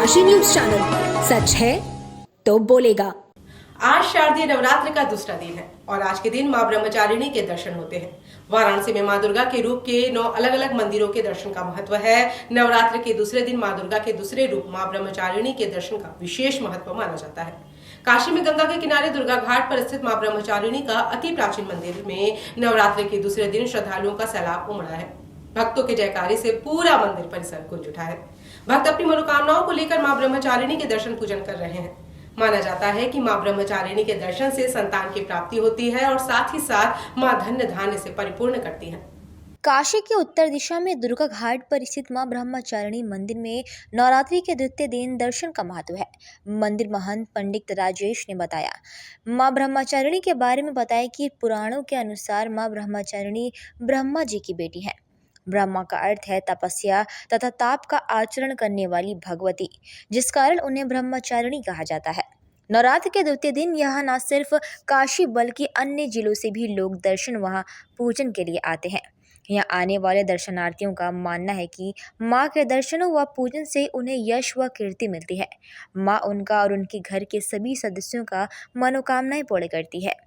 Kashi news channel, सच है तो बोलेगा। आज शारदीय नवरात्र का दूसरा दिन है और आज के दिन मां ब्रह्मचारिणी के दर्शन होते हैं। वाराणसी में मां दुर्गा के रूप के 9 अलग अलग मंदिरों के दर्शन का महत्व है। नवरात्र के दूसरे दिन मां दुर्गा के दूसरे रूप मां ब्रह्मचारिणी के दर्शन का विशेष महत्व माना जाता है। काशी में गंगा के किनारे दुर्गा घाट पर स्थित मां ब्रह्मचारिणी का अति प्राचीन मंदिर में नवरात्र के दूसरे दिन श्रद्धालुओं का सैलाब उमड़ा है। भक्तों के जयकारे से पूरा मंदिर परिसर गूंज उठा है। भक्त अपनी मनोकामनाओं को लेकर मां ब्रह्मचारिणी के दर्शन पूजन कर रहे हैं। माना जाता है कि मां ब्रह्मचारिणी के दर्शन से संतान की प्राप्ति होती है और साथ ही साथ मां धन्य धान्य से परिपूर्ण करती है। काशी के उत्तर दिशा में दुर्गा घाट पर स्थित मां ब्रह्मचारिणी मंदिर में नवरात्रि के द्वितीय दिन दर्शन का महत्व है। मंदिर महंत पंडित राजेश ने बताया। मां ब्रह्मचारिणी के बारे में बताया कि पुराणों के अनुसार मां ब्रह्मचारिणी ब्रह्मा जी की बेटी है। ब्रह्मा का अर्थ है तपस्या तथा ताप का आचरण करने वाली भगवती, जिस कारण उन्हें ब्रह्मचारिणी कहा जाता है। नवरात्र के द्वितीय दिन यहाँ न सिर्फ काशी बल्कि अन्य जिलों से भी लोग दर्शन वहाँ पूजन के लिए आते हैं। यहाँ आने वाले दर्शनार्थियों का मानना है कि माँ के दर्शनों व पूजन से उन्हें यश व कीर्ति मिलती है। माँ उनका और उनके घर के सभी सदस्यों का मनोकामनाएं पूर्ण करती है।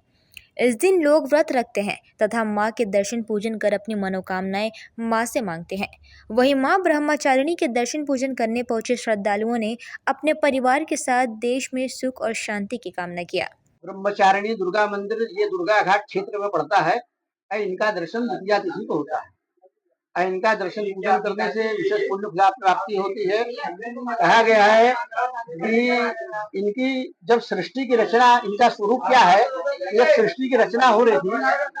इस दिन लोग व्रत रखते हैं तथा माँ के दर्शन पूजन कर अपनी मनोकामनाएं माँ से मांगते हैं। वहीं माँ ब्रह्मचारिणी के दर्शन पूजन करने पहुंचे श्रद्धालुओं ने अपने परिवार के साथ देश में सुख और शांति की कामना किया। ब्रह्मचारिणी दुर्गा मंदिर ये दुर्गा घाट क्षेत्र में पड़ता है। इनका दर्शन द्वितीया तिथि को होता है। इनका दर्शन पूजन करने से विशेष पुण्य प्राप्ति होती है। कहा गया है कि इनकी जब सृष्टि की रचना, इनका स्वरूप क्या है, जब सृष्टि की रचना हो रही थी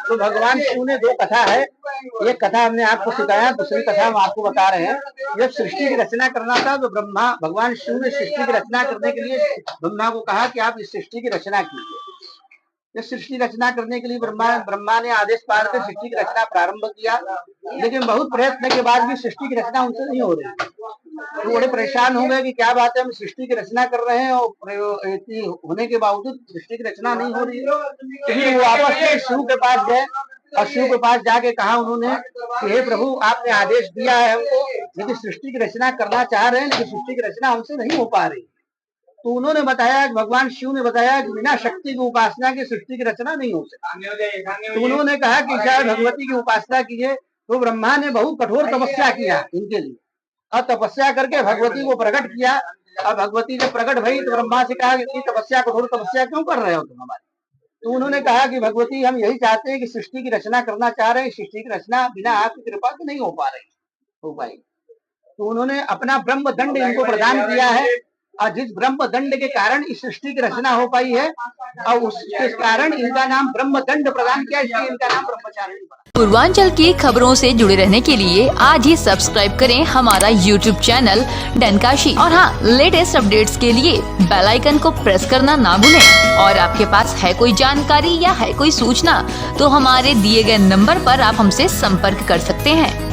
तो भगवान शिव ने 2 कथा है। एक कथा हमने आपको सिखाया, दूसरी कथा हम आपको बता रहे हैं। जब सृष्टि की रचना करना था तो भगवान शिव ने सृष्टि की रचना करने के लिए ब्रह्मा को कहा कि आप इस सृष्टि की रचना कीजिए। ये सृष्टि रचना करने के लिए ब्रह्मा ने आदेश पाल कर सृष्टि की रचना प्रारंभ किया, लेकिन बहुत प्रयत्न के बाद भी सृष्टि की रचना उनसे नहीं हो रही। तो बड़े परेशान हो गए कि क्या बात है, हम सृष्टि की रचना कर रहे हैं और होने के बावजूद सृष्टि की रचना नहीं हो रही है। वो वापस में शिव के पास गए और शिव के पास जाके कहा उन्होंने कि हे प्रभु, आपने आदेश दिया है हमको, लेकिन सृष्टि की रचना करना चाह रहे हैं, लेकिन सृष्टि की रचना हमसे नहीं हो पा रही। तो उन्होंने बताया, भगवान शिव ने बताया कि बिना शक्ति की उपासना के सृष्टि की रचना नहीं हो सकती। तो उन्होंने कहा कि शायद भगवती की उपासना कीजिए। तो ब्रह्मा ने बहुत कठोर तपस्या किया इनके लिए और तपस्या करके भगवती को प्रकट किया। और भगवती जब प्रकट भई तो ब्रह्मा से कहा कि तपस्या, कठोर तपस्या क्यों कर रहे हो तुम हमारी? तो उन्होंने कहा कि भगवती, हम यही चाहते हैं कि सृष्टि की रचना करना चाह रहे हैं, सृष्टि की रचना बिना आपकी कृपा से नहीं हो पाई। तो उन्होंने अपना ब्रह्म दंड इनको प्रदान किया है और जिस ब्रह्म दंड के कारण इस सृष्टि की रचना हो पाई है और उसके कारण इनका नाम ब्रह्म दंड प्रदान किया, इसलिए इनका नाम ब्रह्मचारिणी पड़ा। पूर्वांचल की खबरों से जुड़े रहने के लिए आज ही सब्सक्राइब करें हमारा YouTube चैनल डनकाशी और हाँ, लेटेस्ट अपडेट्स के लिए बेल आइकन को प्रेस करना ना भूलें। और आपके पास है कोई जानकारी या है कोई सूचना तो हमारे दिए गए नंबर पर आप हमसे संपर्क कर सकते हैं।